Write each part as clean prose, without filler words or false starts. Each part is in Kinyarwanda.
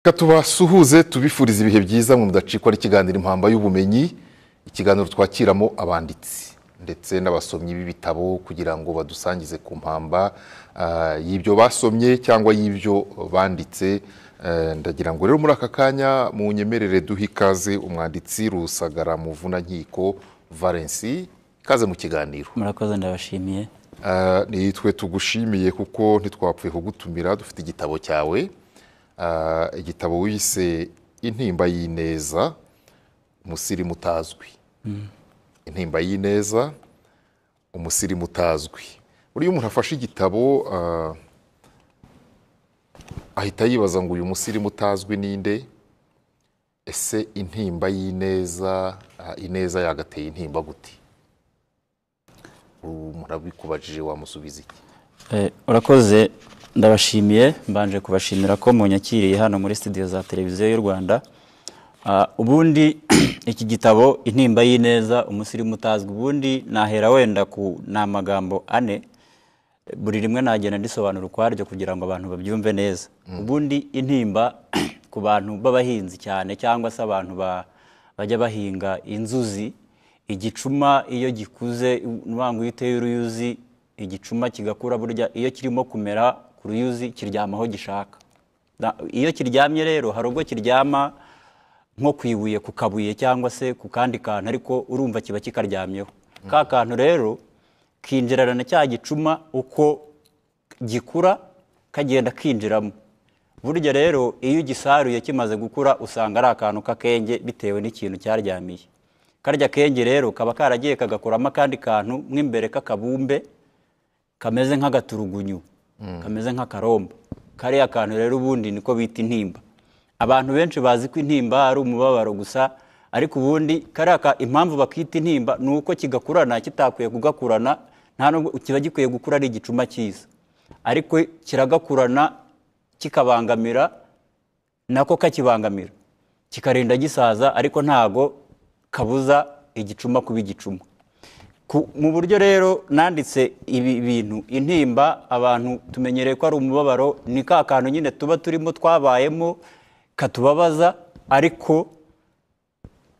Katubasuhuze tubifuriza ibihe byiza mu mudacikwa n'ikiganiro impamba y'ubumenyi, ikiganiro twakiramo abanditsi ndetse n'abasomyi b'ibitabo kugira ngo badusangize ku mpamba y'ibyo basomye cyangwa y'ibyo banditse. Ndagira ngo rero muri aka kanya mu nyemerere duhe ikaze umwanditsi Rusagara Muvunankiko Valens, ikaze mu kiganiro. Murakoze, ndabashimiye. Nitwe tugushimiye kuko ntitwapfuye kugutumira, dufite igitabo cyawe, igitabo wise Intimba y'Ineza, umusirimu utazwi. Intimba y'Ineza, umusirimu utazwi. Buriya umuntu afashe igitabo ahita yibaza ngo uyu musirimu utazwi ninde? Ese intimba y'ineza, ineza yagateye intimba gute? Murabikubajije wamusubiza iki? Urakoze, ndabashimiye. Mbanje kubashimira ko munyakiriye hano muri studio za televiziyo y'u Rwanda. Ubundi iki gitabo Intimba y'Ineza, umusirimu utazwi, ubundi nahera wenda ku n'amagambo ane, buri rimwe nagenda ndisobanura ukwaryo kugira ngo abantu babyumve neza. Ubundi intimba ku bantu b'abahinzi cyane cyangwa se abantu bajya bahinga inzuzi, igicuma iyo gikuze nwangu yiteye uruyuzi, igicuma kigakura, burya iyo kirimo kumera ku ruyuzi kiryamaho gishaka. Iyo kiryamye rero hari ubwo kiryama nko kwibuye ku kabuye cyangwa se ku kandi kantu, ariko urumva kiba kikaryamyeho. Ka kantu rero kinjirana cya gicuma, uko gikura kagenda kinjiramo. Burya rero iyo ugisaruye kimaze gukura usanga ari akantu k'akenge bitewe n'ikintu cyaryamiye. Karya kenge rero kaba karagiye kagakuramo akandi kantu mw'imbere k'akabumbe kameze nk'agaturugunyu, kameze nk'akarombo. Kariya kantu rero ubundi niko bita intimba. Abantu benshi bazi ko intimba ari umubabaro gusa, ariko ubundi kariya impamvu bakita intimba ni uko kigakurana kitakwiye kugakurana, nta nubwo kiba gikwiye gukura ari igicuma cyiza, ariko kiragakurana kikabangamira, nako kakibangamira kikarinda gisaza, ariko ntago kabuza igicuma kuba igicuma. Mu buryo rero nanditse ibi bintu, intimba abantu tumenyereye ko ari umubabaro, ni ka kantu nyine tuba turimo twabayemo katubabaza, ariko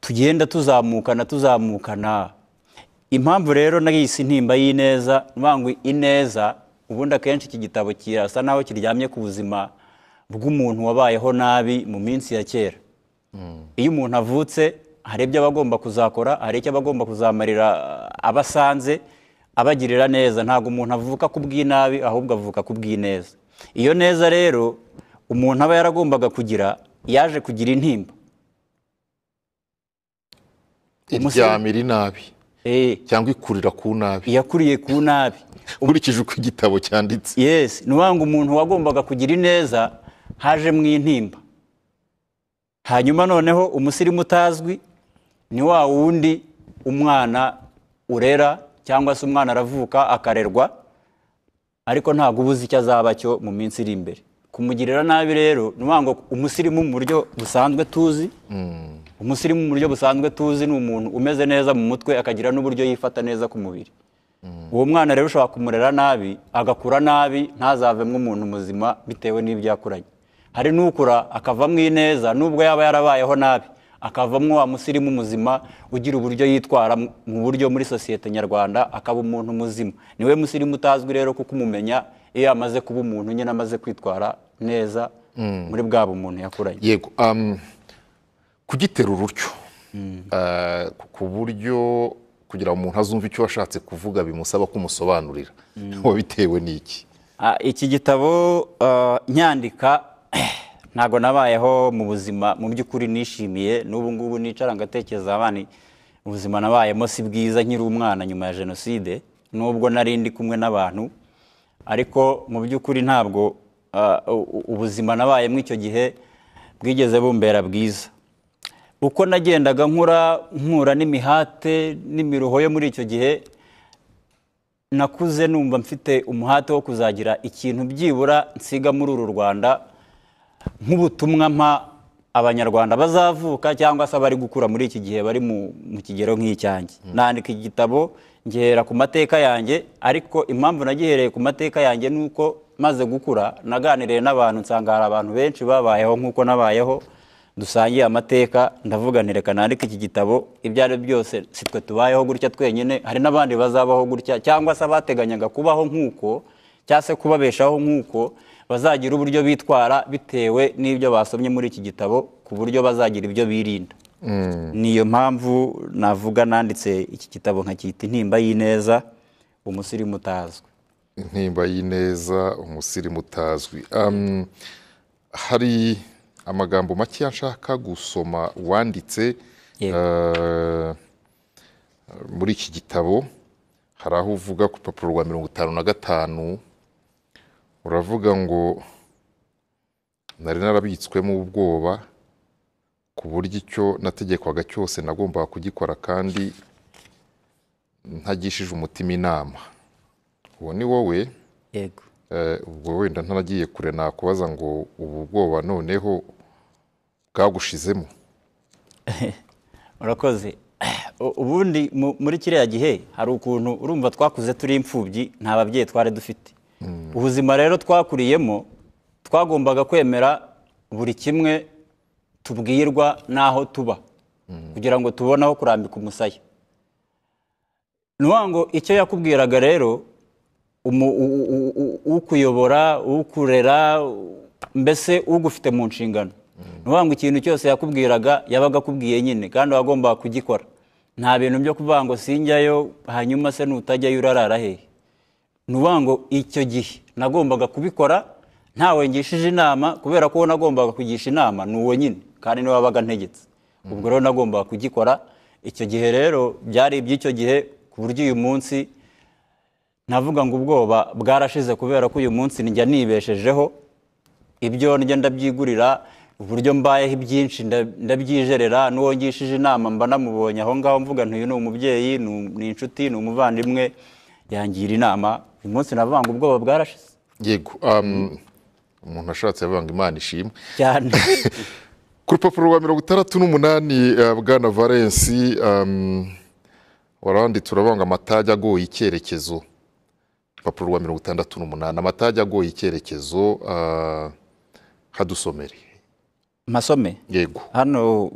tugenda tuzamukana. Impamvu rero nagise Intimba y'Ineza, nvangu ineza, ubundi akenshi iki gitabo kirasa naho kiryamye ku buzima bw'umuntu wabayeho nabi mu minsi ya kera. Iyo umuntu avutse hari ibyo abagomba kuzakora, hari icyo abagomba kuzamarira abasanze, abagirira neza. Ntabwo umuntu avuka ku bw'inabi, ahubwo avuka ku bw'ineza. Iyo neza rero umuntu aba yaragombaga kugira, yaje kugira intimba. Iryamira inabi cyangwa ikurira ku nabi. Yakuriye ku nabi Ukurikije uko igitabo cyanditse. Yes, nuwanga umuntu wagombaga kugira ineza haje mu intimba. Hanyuma noneho umusirimu utazwi ni wa wundi umwana urera, cyangwa se umwana aravuka akarerwa, ariko ntabwo ubuzi icyo azaba cyo mu minsi iri imbere. Kumugirira nabi rero nuwanga umusirimu mu buryo busanzwe tuzi. Umusirimu mu buryo busanzwe tuzi ni umuntu umeze neza mu mutwe, akagira n'uburyo yifata neza ku mubiri. Uwo mwana rero ushobora kumurera nabi, agakura nabi, ntazavemo umuntu muzima bitewe n'ibyo yakuranye. Hari n'ukura akavamo ineza, nubwo yaba yarabayeho nabi, akavamo wa musirimu muzima ugira uburyo yitwara mu buryo muri sosiyete nyarwanda, akaba umuntu muzima. Niwe musirimu utazwi rero, kuko umumenya iyo yamaze kuba umuntu nyine amaze kwitwara neza muri bwa bumuntu yakuranye. Yego, kugitera urutyo ku buryo kugira umuntu azumva icyo washatse kuvuga bimusaba kumusobanurira, wabitewe n'iki? Iki gitabo nyandika ntago nabayeho mu buzima mu by'ukuri nishimiye. N'ubu ngubu nicara ngatekereza abana ubuzima nabayemo si bwiza nkiri umwana nyuma ya jenoside, nubwo nari ndi kumwe n'abantu, ariko mu by'ukuri ntabwo ubuzima nabayemo icyo gihe bwigeze bumbera bwiza. Uko nagendaga nkura n'imihate n'imiruho yo muri icyo gihe, nakuze numva mfite umuhate wo kuzagira ikintu byibura nsiga muri uru Rwanda, nk'ubutumwa mpa abanyarwanda bazavuka cyangwa se bari gukura muri iki gihe bari mu kigero nk'icyanjye. Nandika igitabo ngihera ku mateka yanjye, ariko impamvu nagihereye ku mateka yanjye ni uko maze gukura naganiriye n'abantu nsanga hari abantu benshi babayeho nk'uko nabayeho, dusangiye amateka, ndavuga nti reka nandike iki gitabo. Ibyo ari byose si twe tubayeho gutya twenyine, hari n'abandi bazabaho gutya, cyangwa se abateganyaga kubaho nk'uko, cyangwa se kubabeshaho nk'uko, bazagira uburyo bitwara bitewe n'ibyo basomye muri iki gitabo, ku buryo bazagira ibyo birinda. Niyo mpamvu navuga nanditse iki gitabo nkacyita Intimba y'Ineza, umusirimu utazwi. Intimba y'Ineza, umusirimu utazwi. Hari amagambo make nshaka gusoma wanditse muri iki gitabo. Hari aho uvuga ku rupapuro rwa 55 uravuga ngo nari narabitswemo ubwoba ku buryo icyo nategekwaga cyose nagombaga kugikora kandi ntagishije umutima inama. Uwo ni wowe? Yego. Ubwo wenda ntanagiye kure nakubaza ngo ubu bwoba noneho bwagushizemo? Urakoze. Ubundi muri kiriya gihe hari ukuntu urumva twakuze turi imfubyi, nta babyeyi twari dufite. Ubuzima rero twakuriyemo twagombaga kwemera buri kimwe tubwirwa n'aho tuba kugira ngo tubone aho kurambika umusaya. Nuwango icyo yakubwiraga rero ukuyobora, ukurera, mbese ugufite mu nshingano, nuwango ikintu cyose yakubwiraga yabaga akubwiye nyine kandi wagomba kugikora. Nta bintu byo kuvuga ngo sinjyayo hanyuma se nutajyayo urarara hehe. Nuwango icyo gihe nagombaga kubikora ntawe ngishije inama, kubera ko nagombaga kugisha inama nuwo nyine kandi niwe wabaga ntegetse. Ubwo rero nagombaga kugikora. Icyo gihe rero byari iby'icyo gihe, ku buryo uyu munsi navuga ngo ubwoba bwarashize, kubera ko uyu munsi njya nibeshejeho, ibyo njya ndabyigurira, uburyo mbayeho ibyinshi ndabyijerera, n'uwo ngishije inama mba namubonye aho ngaho mvuga ntuyu ni umubyeyi, ni inshuti, ni umuvandimwe yangira inama. Uyu munsi navuga ngo ubwoba bwarashize. Yego. Umuntu ashatse yavuga ngo Imana ishimwe cyane. Ku rupapuro rwa 68 Bwana Valens, waranditse uravuga amatage agoye icyerekezo. Urupapuro rwa 68 amatage agoye icyerekezo, hadusomere. Masome? Yego. Hano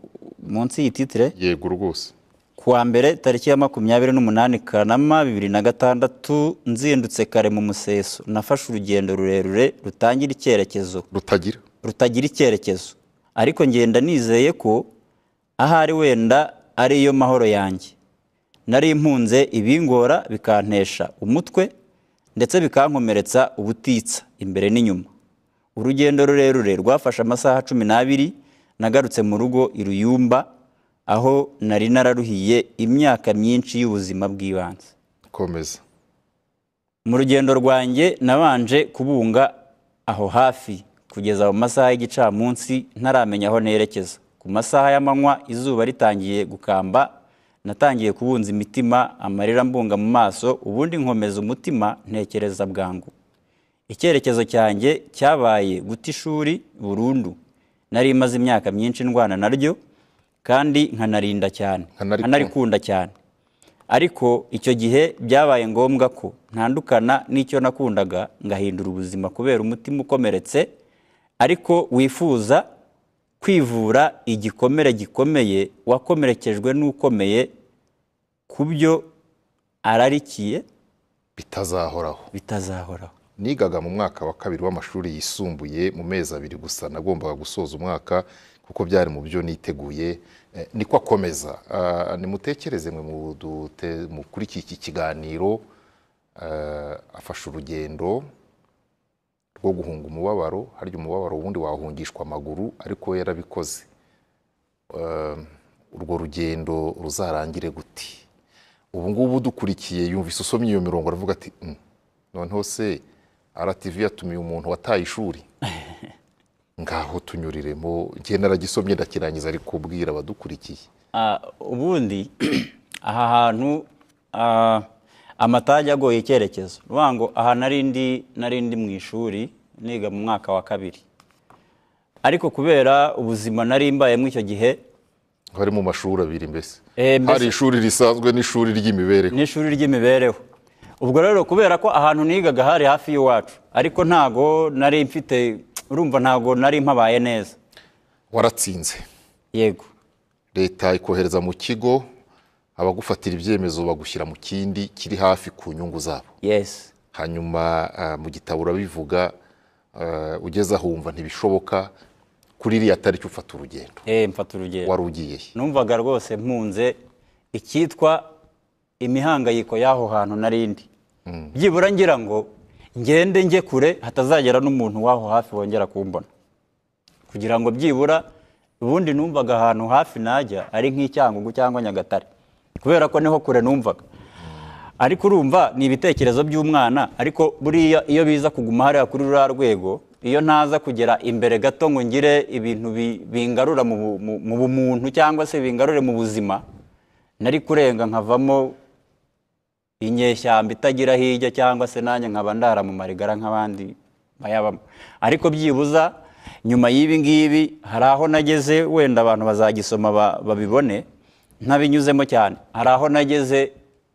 munsi y'ititire? Yego rwose. Kuwa mbere tariki ya 28 Kanama 2006 nzindutse kare mu museso, nafashe urugendo rurerure rutangira icyerekezo. Rutagira icyerekezo, ariko ngenda nizeye ko ahari wenda ari yo mahoro yanjye. Nari impunze ibingora bikantesha umutwe ndetse bikankomeretsa ubutitsa imbere n'inyuma. Urugendo rurerure rwafashe amasaha 12, nagarutse mu rugo i Ruyumba, aho nari nararuhiye imyaka myinshi y'ubuzima bw'ibanze. Komeza. Mu rugendo rwanjye nabanje kubunga aho hafi kugeza mu masaha y'igicamunsi ntaramenya aho nerekeza. Ku masaha y'amanywa izuba ritangiye gukamba, natangiye kubunza imitima, amarira mbunga mu maso, ubundi nkomeza umutima ntekereza bwangu. Icyerekezo cyanjye cyabaye guta ishuri burundu. Nari imaze imyaka myinshi ndwana naryo kandi nkanarinda cyane, nkanarikunda cyane. Ariko icyo gihe byabaye ngombwa ko ntandukana n'icyo nakundaga, ngahindura ubuzima kubera umutima ukomeretse, ariko wifuza kwivura igikomere gikomeye wakomerekejwe n'ukomeye, kubyo ararikiye bitazahoraho. Nigaga mu mwaka wa 2 w'amashuri yisumbuye, mu mezi 2 gusa nagombaga gusoza umwaka kuko byari mu byo niteguye. Niko akomeza. Nimutekereze mwe kuri iki kiganiro, afashe urugendo rwo guhunga umubabaro. Harya umubabaro ubundi wahungishwa amaguru, ariko yarabikoze. Urwo rugendo ruzarangire guti? Ubu ngubu dukurikiye yumvise usomye iyo mirongo aravuga ati noneho se RTV yatumiye umuntu wataye ishuri. Ngaho tunyuriremo, ngiye naragisomye ndakirangiza, ari kubwira abadukurikiye. Ubundi aha hantu amatage agoye icyerekezo, rubango aha narindi mu ishuri niga mu mwaka wa 2, ariko kubera ubuzima nari mbaye mu icyo gihe bari mu mashuri abiri mbese mbese- hari ishuri risanzwe n'ishuri ry'imibereho n'ishuri ry'imibereho. Ubwo rero kubera ko ahantu nigaga hari hafi y'iwacu ariko ntago nari mfite, urumva ntago nari mpabaye neza. waratsinze Yego. leta ikohereza mu kigo, abagufatira ibyemezo bagushyira mu kindi kiri hafi ku nyungu zabo. Yes. Hanyuma mu gitabo urabivuga, ugeze aho wumva ntibishoboka, kuri iriya tariki ufata urugendo. Mfata urugendo. wari ugiye he? Numvaga rwose mpunze icyitwa imihangayiko y'aho hantu narindi. Byibura ngira ngo ngende njye kure hatazagera n'umuntu w'aho hafi wongera kumbona, kugira ngo byibura, ubundi numvaga ahantu hafi najya ari nk'Icyangugu cyangwa Nyagatare, kubera ko niho kure numvaga. Ariko urumva ni ibitekerezo by'umwana, ariko buriya iyo biza kuguma hariya kuri ruriya rwego, iyo ntaza kugera imbere gato ngo ngire ibintu bingarura mu bumuntu cyangwa se bingarure mu buzima, nari kurenga nkavamo inyeshyamba itagira hirya, cyangwa se nanjye nkaba ndara mu marigara nk'abandi bayabamo. Ariko byibuza nyuma y'ibi ngibi hari aho nageze, wenda abantu bazagisoma babibone ntabinyuzemo cyane. Hari aho nageze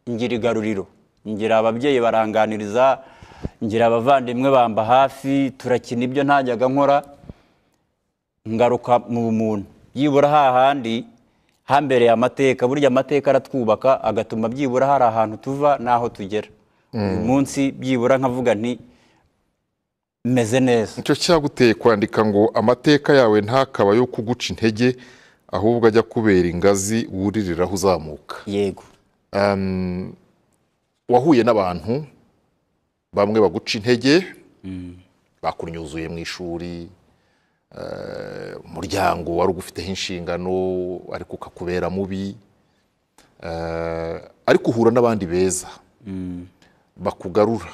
ngira igaruriro, ngira ababyeyi baranganiriza, ngira abavandimwe bamba hafi, turakina ibyo ntajyaga nkora, ngaruka mu bumuntu. Byibura hahandi hambereye amateka, burya amateka aratwubaka agatuma byibura hari ahantu tuva n'aho tugera. Uyu munsi byibura nkavuga nti meze neza. Icyo cyaguteye kwandika ngo amateka yawe ntakaba yo kuguca intege, ahubwo ajya kubera ingazi wuririraho uzamuka. Yego. Wahuye n'abantu bamwe baguca intege, bakunyuzuye mu ishuri, umuryango wari ugufiteho inshingano ariko ukakubera mubi, ariko uhura n'abandi beza bakugarura.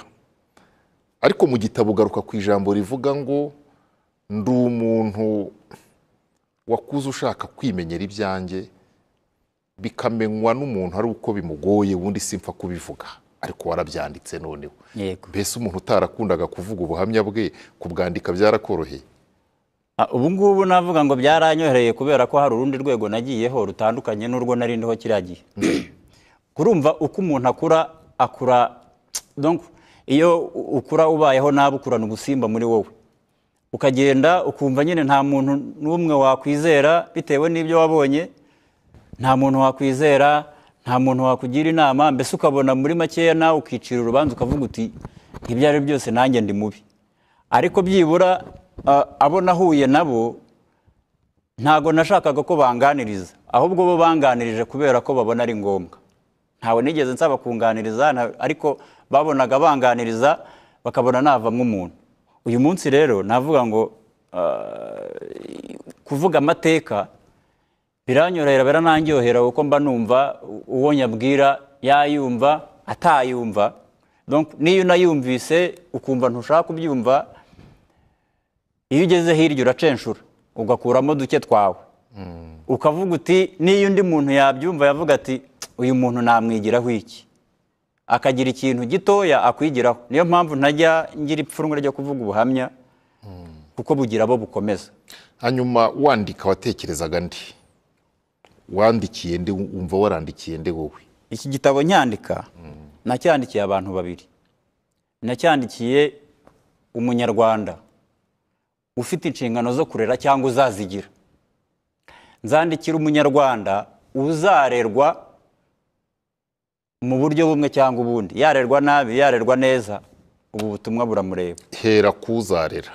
Ariko mu gitabo ugaruka ku ijambo rivuga ngo ndi umuntu wakuze ushaka kwimenyera ibyanjye, bikamenywa n'umuntu ari uko bimugoye, ubundi simpfa kubivuga, ariko warabyanditse noneho. Yego. Mbese umuntu utarakundaga kuvuga ubuhamya bwe, kubwandika byarakoroheye? Ubu ngubu navuga ngo byaranyohereye, kubera ko hari urundi rwego nagiyeho rutandukanye n'urwo nari ndiho kiriya gihe. Kurumva uko umuntu akura donc iyo ukura ubayeho nabi ukurana ubusimba muri wowe, ukagenda ukumva nyine nta muntu n'umwe wakwizera bitewe n'ibyo wabonye, nta muntu wakwizera, nta muntu wakugira inama, mbese ukabona muri makeya nawe ukicira urubanza ukavuga uti ibyo ari byose nanjye ndi mubi. Ariko byibura abo nahuye nabo ntago nashakaga ko banganiriza, ahubwo bo banganirije kubera ko babona ari ngombwa. Ntawe nigeze nsaba kunganiriza, ariko babonaga banganiriza bakabona navamwe umuntu. Uyu munsi rero navuga ngo kuvuga amateka biranyorohera, birananyohera, kuko mba numva uwo nyabwira yayumva atayumva. Donc niyo unayumvise ukumva ntushaka kubyumva, iyo ugeze hirya uracenshura ugakuramo duke twawe, ukavuga uti niyo undi muntu yabyumva yavuga ati uyu muntu namwigiraho iki, akagira ikintu gitoya akwigiraho. Niyo mpamvu ntajya ngira ipfunwe ryo kuvuga ubuhamya, kuko bugira abo bukomeza. Hanyuma wandika watekerezaga ndi? Wandikiye ndi? Umva warandikiye ndi wowe? Iki gitabo nyandika nacyandikiye abantu babiri. Nacyandikiye umunyarwanda ufite inshingano zo kurera cyangwa uzazigira. Nzandikira umunyarwanda uzarerwa mu buryo bumwe cyangwa ubundi, yarerwa nabi yarerwa neza, ubu butumwa buramureba. Hera kuzarera,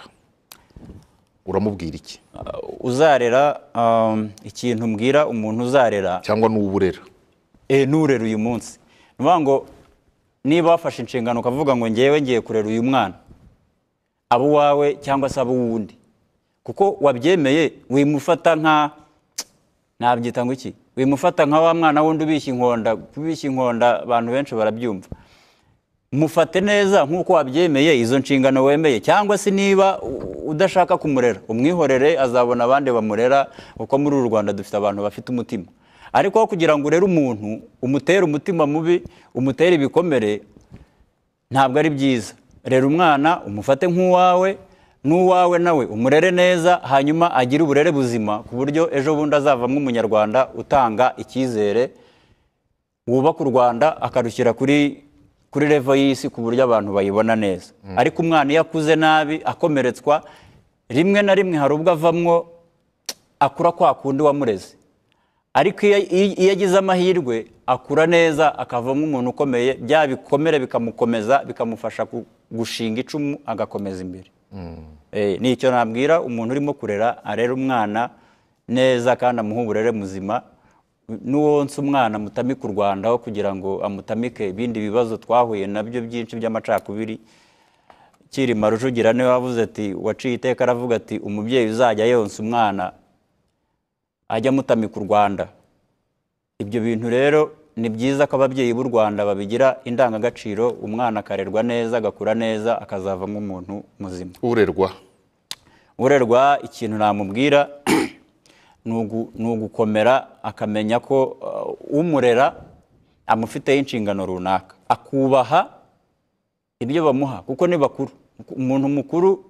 uramubwira iki? Uzarera, ikintu mbwira umuntu uzarera cyangwa n'uburera? Nurera uyu munsi. Nuvuga ngo niba wafashe inshingano ukavuga ngo ngewe ngiye kurera uyu mwana, abo wawe cyangwa se abo wundi, kuko wabyemeye, wimufata nka nabyita ngo iki, wimufata nka wa mwana wundi ubishya inkonda. Kubishya inkonda abantu benshi barabyumva. Mufate neza nk'uko wabyemeye, izo nshingano wemeye. Cyangwa se niba udashaka kumurera, umwihorere, azabona abandi bamurera, kuko muri uru Rwanda dufite abantu bafite umutima. Ariko kugira ngo urere umuntu umutere umutima mubi, umutere ibikomere, ntabwo ari byiza. Rero umwana umufate nk'uwawe, n'uwawe nawe umurere neza hanyuma agire uburere buzima ku buryo ejo bundi azavamo umunyarwanda utanga icyizere wubaka u Rwanda akarushyira kuri level y'isi ku buryo abantu bayibona neza. Ariko umwana iyo akuze nabi akomeretswa rimwe na rimwe hari ubwo avamwo akura kwa kundi wamureze, ariko iyo agize amahirwe akura neza akavamo umuntu ukomeye, bya bikomere bikamukomeza bikamufasha gushinga icumu agakomeza imbere. Ni icyo nabwira umuntu urimo kurera, arera umwana neza kandi amuha uburere muzima. N'uwonsa umwana mutamike u Rwanda kugira ngo amutamike ibindi bibazo twahuye nabyo byinshi by'amacakubiri. Cyilima Rujugira niwe wavuze ati, waciye iteka aravuga ati umubyeyi uzajya yonsa umwana ajya mutamika u Rwanda. Ibyo bintu rero ni byiza ko ababyeyi b'u Rwanda babigira indangagaciro, umwana akarerwa neza agakura neza akazavamo umuntu muzima. Urerwa ikintu namubwira ni ugukomera akamenya ko umurera amufiteho inshingano runaka, akubaha ibyo bamuha kuko ni bakuru. Umuntu mukuru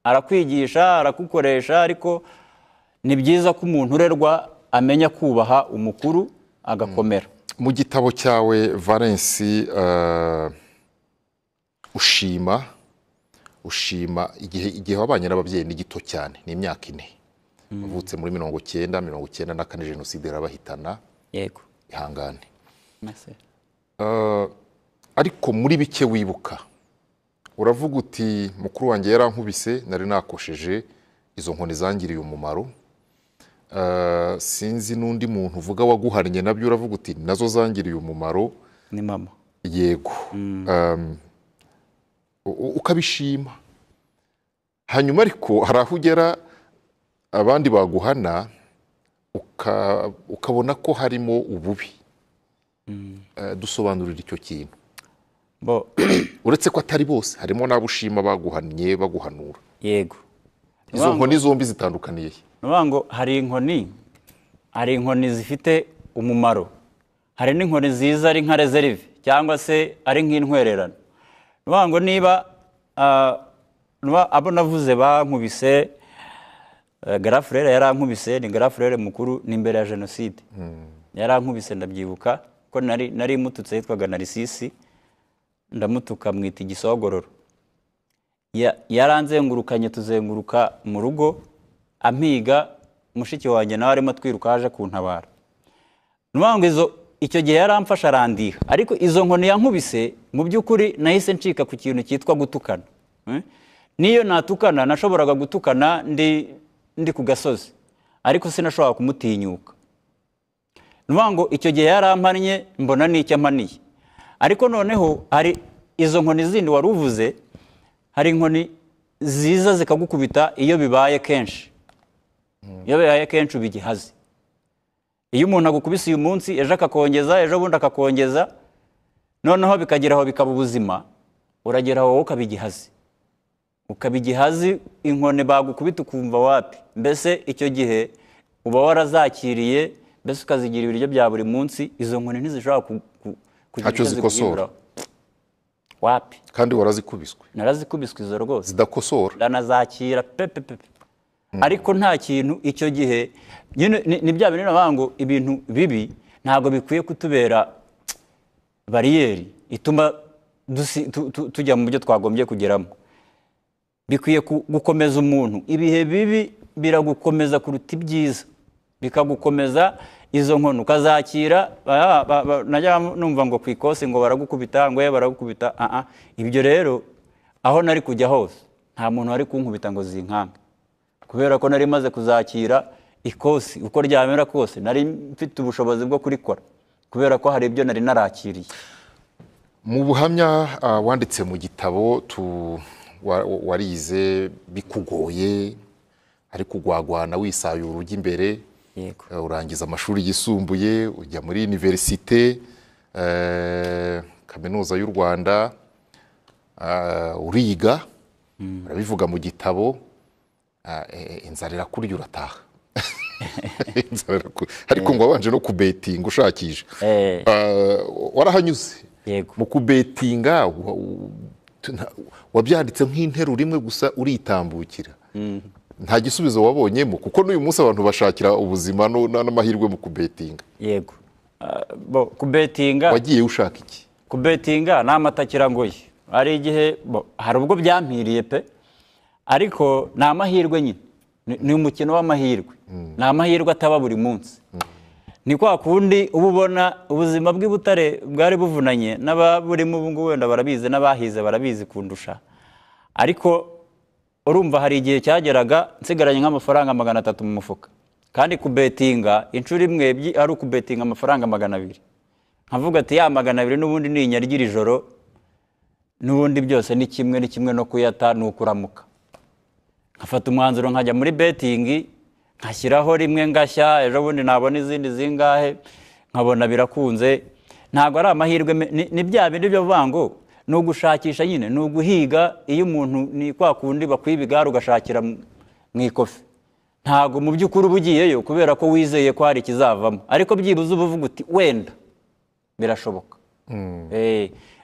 arakwigisha arakukoresha, ariko ni byiza ko umuntu urerwa amenya kubaha umukuru agakomera. Mu gitabo cyawe Valens, ushima igihe wabanye n'ababyeyi ni gito cyane, ni imyaka 4. Wavutse muri 1994 jenoside yarabahitana. Yego, ihangane. Ariko muri bike wibuka uravuga uti mukuru wanjye yarankubise nari nakosheje, izo nkoni zangiriye umumaro. Sinzi n'undi muntu uvuga waguhannye nabyo uravuga uti nazo zangiriye umumaro. Ni mama. Yego. Ukabishima. Hanyuma ariko hari aho ugera abandi baguhana ukabona ko harimo ububi. Dusobanurira icyo kintu. Uretse ko atari bose, harimo n'abushima baguhannye baguhanura. Yego. Izo nkoni zombi zitandukaniye. Ngo hari inkoni zifite umumaro, hari n'inkoni ziza ari nka reserve cyangwa se ari nk'intwererano. Ngo niba abo navuze bankubise, Garafurere yarankubise, ni Garafurere mukuru, ni imbere ya jenoside. Yarankubise ndabyibuka ko nari mututse yitwaga Narisisi, ndamutuka mwita igisogororo. Yaranzengurukanye tuzenguruka mu rugo ampiga, mushiki wanjye nawe arimo twiruka aje kuntabara. Ngo icyo gihe yaramfasha arandiha, ariko izo nkoni yankubise mu by'ukuri nahise ncika ku kintu cyitwa gutukana. Niyo natukana nashoboraga gutukana ndi ku gasozi, ariko sinashobora kumutinyuka. Ngo icyo gihe yarampannye mbona n'icyo ampaniye. Ariko noneho hari izo nkoni zindi wari uvuze, hari inkoni ziza zikagukubita iyo bibaye kenshi. Iyo bibaye kenshi uba igihazi. Iyo umuntu agukubise uyu munsi ejo akakongeza, ejo bundi akakongeza, noneho bikageraho bikaba ubuzima, urageraho wowe ukaba igihazi. Ukaba igihazi, inkoni bagukubita ukumva wapi. Mbese icyo gihe uba warazakiriye, mbese ukazigira ibiryo bya buri munsi. Izo nkoni ntizishobora kugira icyo zikosora. Wapi. Kandi warazikubiswe. Narazikubiswe izo rwose. Zidakosora. Ndanazakira pepepepe. Ariko nta kintu icyo gihe ni bya bintu navuga ngo ibintu bibi ntabwo bikwiye kutubera bariyeri ituma tujya mu byo twagombye kugeramo. Bikwiye gukomeza umuntu. Ibihe bibi biragukomeza kuruta ibyiza, bikagukomeza. Izo nkono ukazakira, najya numva ngo ku ikosi ngo baragukubita, ngo baragukubita. Ibyo rero aho nari kujya hose nta muntu wari kunkubita ngo zinkange, kubera ko nari maze kuzakira ikosi uko ryamera kose. Nari mfite ubushobozi bwo kurikora kubera ko hari ibyo nari narakiriye. Mu buhamya wanditse mu gitabo warize bikugoye, ariko ugwagwana wisayura urujya imbere. Yego. Urangiza amashuri yisumbuye ujya muri universite, kaminuza y'u Rwanda, uriga, urabivuga mu gitabo. Inzara irakurya urataha. Ariko ngo wabanje no kubetinga ushakisha. Warahanyuze. Yego. Mu kubetinga wabyanditse nk'interuro imwe gusa uritambukira nta gisubizo wabonyemo kuko n'uyu munsi abantu bashakira ubuzima n'amahirwe mu kubetinga. Yego. Kubetinga wagiye ushaka iki? Kubetinga ni amatakira ngoye, hari igihe hari ubwo byampiriye pe, ariko ni amahirwe nyine, ni umukino w'amahirwe, ni amahirwe ataba buri munsi. Ni kwa kundi uba ubona ubuzima bw'i Butare bwari buvunanye, n'ababurimo ubu ngubu wenda barabizi, n'abahize barabizi kundusha, ariko urumva hari igihe cyageraga nsigaranye nk'amafaranga 300 mu mufuka, kandi kubetinga inshuro imwe ari ukubetinga amafaranga 200, nkavuga ati ya 200 n'ubundi ni inyargira ijoro, n'ubundi byose ni kimwe no kuyata n'ukuramuka. Nkafata umwanzuro nkajya muri betingi, nkashyiraho rimwe ngashya, ejo bundi nabona izindi zingahe, nkabona birakunze. Ntabwo ari amahirwe, ni bya bindi byo vango, ni ugushakisha nyine, ni uguhiga. Iyo umuntu ni kwa kundi bakwibigara ugashakira mu ikofi, ntabwo mu by'ukuri uba ugiyeyo kubera ko wizeye ko hari ikizavamo, ariko byibuze uba uvuga uti wenda birashoboka.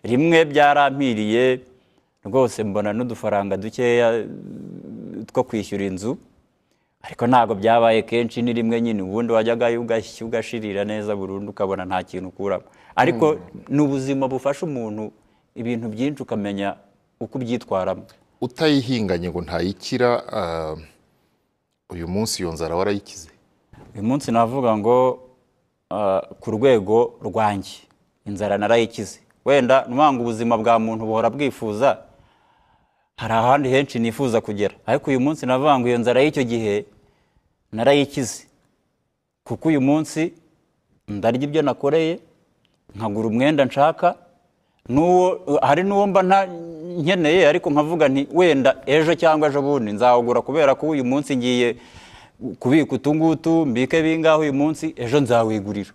Rimwe byarampiriye rwose, mbona n'udufaranga dukeya two kwishyura inzu, ariko ntabwo byabaye kenshi, ni rimwe nyine. Ubundi wajyagayo ugashirira neza burundu, ukabona nta kintu ukuramo. Ariko ni ubuzima bufasha umuntu ibintu byinshi, ukamenya uko ubyitwaramo. Utayihinganye ngo ntayikira, uyu munsi iyo nzara warayikize? Uyu munsi navuga ngo ku rwego rwanjye inzara narayikize. Wenda numanga ubuzima bwa muntu buhora bwifuza, hari ahandi henshi nifuza kugera, ariko uyu munsi navuga ngo iyo nzara y'icyo gihe narayikize, kuko uyu munsi ndarya ibyo nakoreye, nkagura umwenda nshaka, hari n'uwo mba nkeneye, ariko nkavuga nti wenda ejo cyangwa ejo bundi nzawugura, kubera ko uyu munsi ngiye kubika utungutu mbike bingaho uyu munsi, ejo nzawigurira.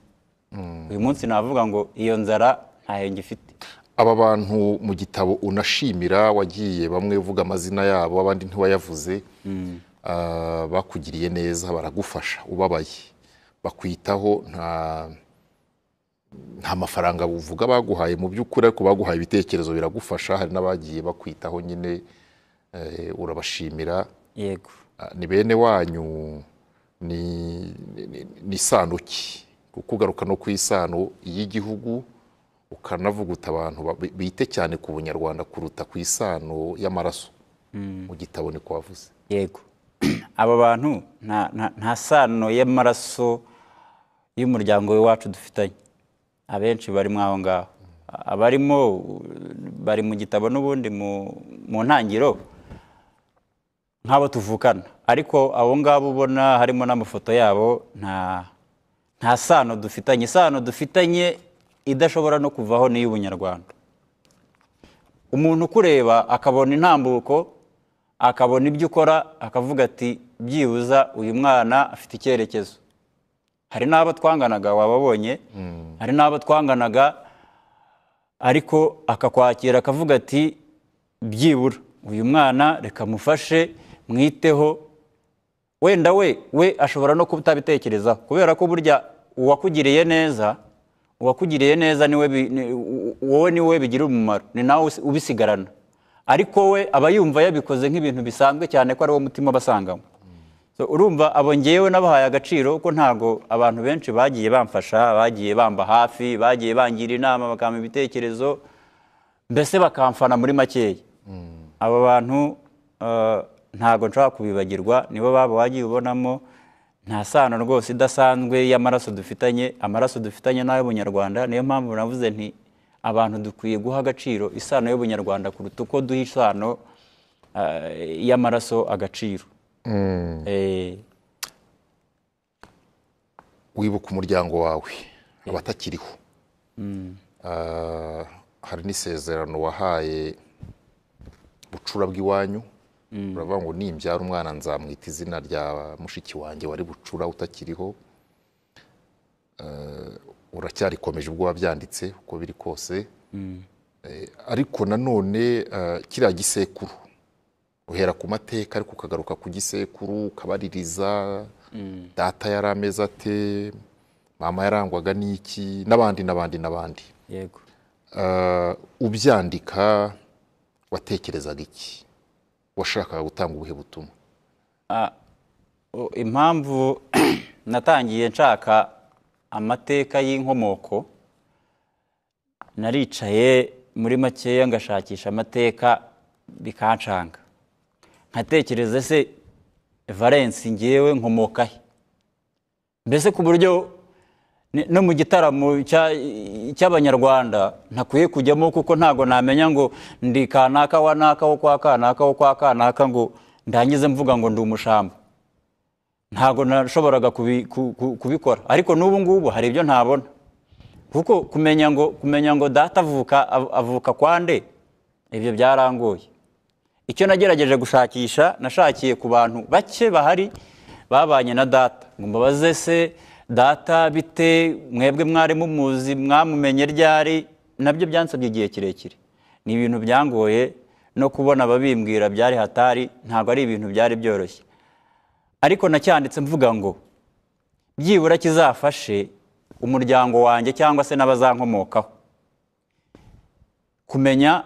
Uyu munsi navuga ngo iyo nzara ntayo ngifite. Aba bantu mu gitabo unashimira, wagiye bamwe uvuga amazina yabo abandi ntiwayavuze, bakugiriye neza, baragufasha ubabaye, bakwitaho, nta mafaranga uvuga baguhaye mu by'ukuri, ariko baguhaye ibitekerezo biragufasha. Hari n'abagiye bakwitaho nyine, urabashimira. Yego. Ni bene wanyu, ni isano ki? Kuko ugaruka no ku isano y'igihugu, ukanavuga uti abantu bite cyane ku bunyarwanda kuruta ku isano y'amaraso. Mu gitabo niko wavuze. Yego. Aba bantu nta sano y'amaraso y'umuryango w'iwacu dufitanye, abenshi barimo aho ngaho. Abarimo bari mu gitabo n'ubundi mu ntangiro nk'abo tuvukana, ariko abo ngabo ubona harimo n'amafoto yabo, nta sano dufitanye. Isano dufitanye idashobora no kuvaho ni y'ubunyarwanda. Umuntu kureba akabona intambuko, akabona ibyo ukora, akavuga ati byibuza uyu mwana afite icyerekezo. Hari n'abo twanganaga wababonye, hari n'abo twanganaga, ariko akakwakira akavuga ati byibura uyu mwana reka mufashe mwiteho. Wenda we ashobora no kutabitekerezaho, kubera ko burya uwakugiriye neza niwe bigira umumaro, ni nawe ubisigarana, ariko we aba yumva yabikoze nk'ibintu bisanzwe cyane ko ari wo mutima basangamo. Urumva abo ngewe nabahaye agaciro, ko ntago abantu benshi bagiye bamfasha, bagiye bamba hafi, bagiye bangira inama, bakampa ibitekerezo, mbese bakamfana muri makeya. Aba bantu ntago nshaka kubibagirwa, nibo babo wagiye ubonamo. Nta sano rwose idasanzwe y'amaraso dufitanye, amaraso dufitanye n'ay'ubunyarwanda. Niyo mpamvu navuze nti abantu dukwiye guha agaciro isano y'ubunyarwanda kuruta uko duha isano y'amaraso agaciro. Wibuka umuryango wawe abatakiriho, hari n'isezerano wahaye Bucura bw'iwanyu, uravuga ngo nimbyara umwana nzamwita izina rya mushiki wanjye wari Bucura utakiriho. Uracyarikomeje ubwo wabyanditse uko biri kose, ariko nanone kiriya gisekuru uhera ku mateka ariko ukagaruka ku gisekuru, ukabaririza data yari ameze ate, mama yarangwaga n'iki, n'abandi. Yego. Ubyandika watekerezaga iki, washakaga gutanga ubuhe butumwa? Impamvu natangiye nshaka amateka y'inkomoko, naricaye muri makeya ngashakisha amateka bikancanga, nkatekereza se Valens ngewe nkomoka he, mbese ku buryo no mu gitaramo cy'abanyarwanda ntakwiye kujyamo, kuko ntago namenya ngo ndi kanaka wa naka wo kwa kanaka wo kwa kanaka ngo ndangize mvuga ngo ndi umushamba. Ntago nashoboraga kubikora, ariko n'ubu ngubu hari ibyo ntabona, kuko kumenya ngo data avuka kwande, ibyo byarangoye. Icyo nagerageje gushakisha, nashakiye ku bantu bake bahari babanye na data, ngo mbabaze se data bite, mwebwe mwari mumuzi, mwamumenye ryari? Nabyo byansabye igihe kirekire, ni ibintu byangoye no kubona ababimbwira byari hatari, ntago ari ibintu byari byoroshye. Ariko nacyanditse mvuga ngo byibura kizafashe umuryango wanjye cyangwa se n'abazankomokaho kumenya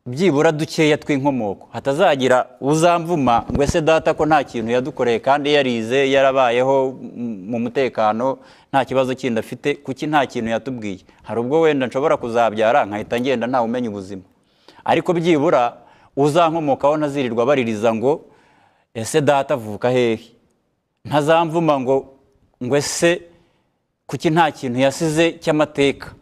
byibura dukeya tw'inkomoko, hatazagira uzamvuma ngo ese data ko nta kintu yadukoreye kandi yarize yarabayeho mu mutekano nta kibazo kindi afite, kuki nta kintu yatubwiye. Hari ubwo wenda nshobora kuzabyara nkahita ngenda ntawe umenya ubuzima, ariko byibura uzankomokaho ntazirirwa baririza ngo ese data avuka hehe, ntazamvuma ngo ese kuki nta kintu yasize cy'amateka.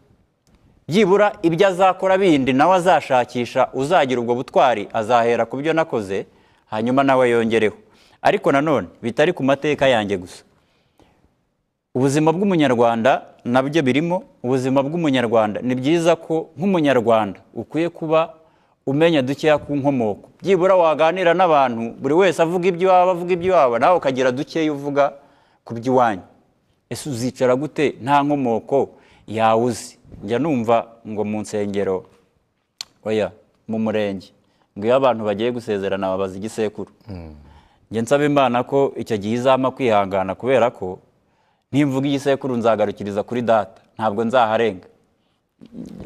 Byibura ibyo azakora bindi nawe azashakisha, uzagira ubwo butwari azahera ku byo nakoze hanyuma nawe yongereho. Ariko nanone bitari ku mateka yanjye gusa, ubuzima bw'umunyarwanda nabyo birimo. Ubuzima bw'umunyarwanda ni byiza ko nk'umunyarwanda ukwiye kuba umenya dukeya ku nkomoko. Byibura waganira n'abantu, buri wese avuga iby'iwabo, nawe ukagira dukeya uvuga ku by'iwanyu. Ese uzicara gute nta nkomoko yawe uzi? Njya numva ngo mu nsengero, oya mu murenge, ngo iyo abantu bagiye gusezerana babaza igisekuru. Njye nsaba Imana ko icyo gihe izampa kwihangana, kubera ko nimvuga igisekuru nzagarukiriza kuri data, ntabwo nzaharenga.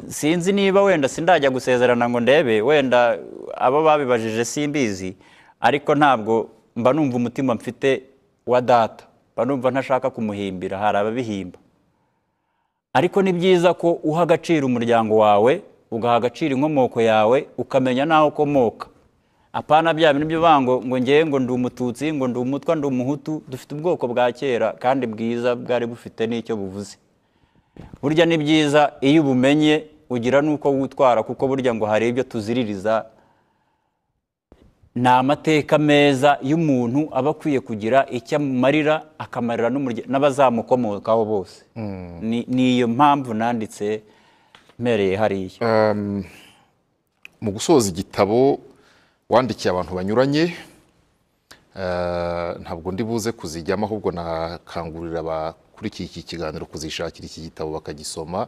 Sinzi niba wenda sindajya gusezerana ngo ndebe, wenda abo babibajije simbizi, ariko ntabwo mba numva umutima mfite wa data, mba numva ntashaka kumuhimbira, hari ababihimba. Ariko ni byiza ko uha agaciro umuryango wawe, ugaha agaciro inkomoko yawe, ukamenya naho ukomoka. Apana bya bintu by'ubango ngo ngewe ngo ndi umututsi, ngo ndi umutwa, ndi umuhutu. Dufite ubwoko bwa kera kandi bwiza, bwari bufite n'icyo buvuze. Burya ni byiza iyo ubumenye ugira nuko witwara, kuko burya ngo hari ibyo tuziririza. Ni amateka meza y'umuntu aba akwiye kugira icyo amumarira, akamarira n'abazamukomokaho bose. Ni iyo mpamvu nanditse mpereye hariya. Mu gusoza igitabo wandikiye abantu banyuranye, ntabwo ndi buze kuzijyamo, ahubwo nakangurira abakurikiye iki kiganiro kuzishakira iki gitabo bakagisoma.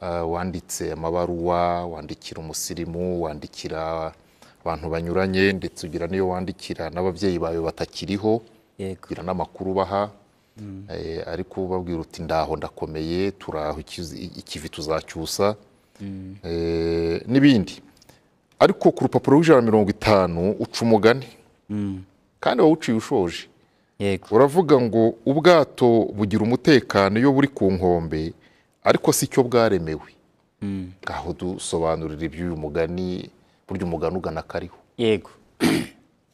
Wanditse amabaruwa, wandikira umusirimu, wandikira abantu banyuranye, ndetse ugira niyo wandikira n'ababyeyi bawe batakiriho, ugira n'amakuru baha, ariko ubabwira uti ndaho ndakomeye, turaho, ikivi tuzacyusa, n'ibindi. Ariko ku rupapuro rw'150 uca umugani, kandi wawuciye ushoje. Uravuga ngo ubwato bugira umutekano iyo buri ku nkombe, ariko si cyo bwaremewe. Ngaho dusobanurira iby'uyu mugani, burya umugani ugana kariho. Yego.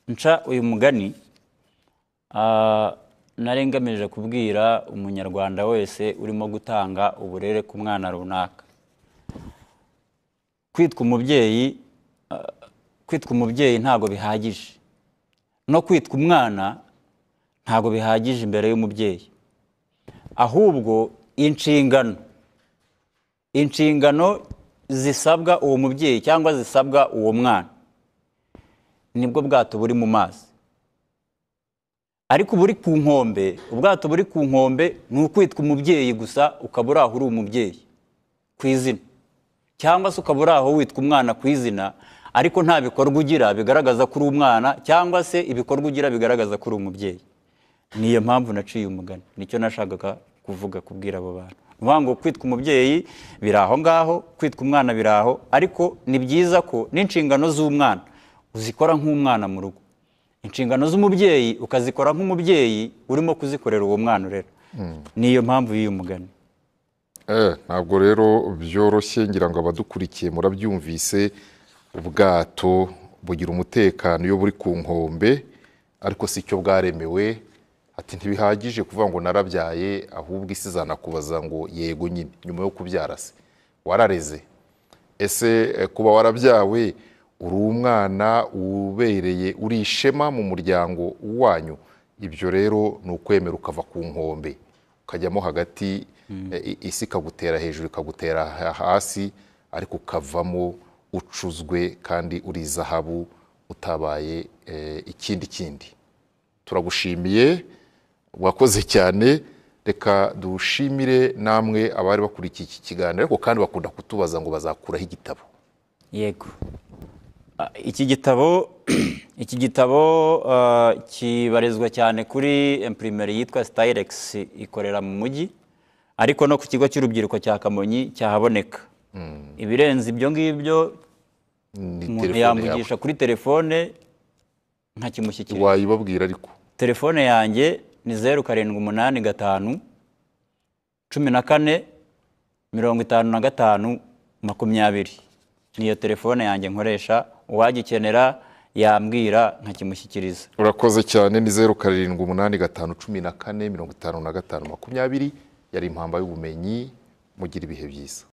Nca uyu mugani narengemeje kubwira umunyarwanda wese urimo gutanga uburere ku mwana runaka. Kwitwa umubyeyi ntago bihagije, no kwitwa umwana ntago bihagije imbere y'umubyeyi, ahubwo inshingano zisabwa uwo mubyeyi cyangwa zisabwa uwo mwana nibwo bwato buri mu mazi. Ariko buri ku nkombe, ubwato buri ku nkombe ni ukwitwa umubyeyi gusa, ukaba uri aho uri umubyeyi ku izina, cyangwa se ukaba uri aho witwa umwana ku izina, ariko nta bikorwa ugira bigaragaza ko uri umwana, cyangwa se ibikorwa ugira bigaragaza ko uri umubyeyi. Niyo mpamvu naciye umugani, nicyo nashakaga kuvuga, kubwira abo bantu. uvuga ngo kwitwa umubyeyi biri aho ngaho, kwitwa umwana biri aho, ariko ni byiza ko n'inshingano z'umwana uzikora nk'umwana mu rugo, inshingano z'umubyeyi ukazikora nk'umubyeyi urimo kuzikorera uwo mwana urera. Niyo mpamvu y'uyu mugani. Ntabwo rero byoroshye, ngira ngo abadukurikiye murabyumvise, ubwato bugira umutekano iyo buri ku nkombe, ariko si cyo bwaremewe. Ati ntibihagije kuvuga ngo narabyaye, ahubwo isi izanakubaza ngo yego nyine nyuma yo kubyara se warareze, ese kuba warabyawe uri umwana ubereye, uri ishema mu muryango wanyu. Ibyo rero ni ukwemera ukava ku nkombe ukajyamo hagati, isi ikagutera hejuru ikagutera hasi, ariko ukavamo ucuzwe kandi uri zahabu, utabaye ikindi. Turagushimiye, wakoze cyane. Reka dushimire namwe abari bakurikiye iki kiganiro, ariko kandi bakunda kutubaza ngo bazakuraho igitabo. Yego, iki gitabo kibarizwa cyane kuri imprimeri yitwa Stylex, ikorera mu mujyi, ariko no ku kigo cy'urubyiruko cya Kamonyi cyahaboneka. Ibirenze ibyo ngibyo umuntu yamvugisha kuri telefone nkakimushyikiriza. Wayibabwira ariko telefone yanjye ni 0785 14 55 20. Niyo telefone yanjye nkoresha, uwagikenera yambwira nkakimushyikiriza. Urakoze cyane. Ni 0785 14 55 20. Yari Impamba y'Ubumenyi. Mugira ibihe byiza.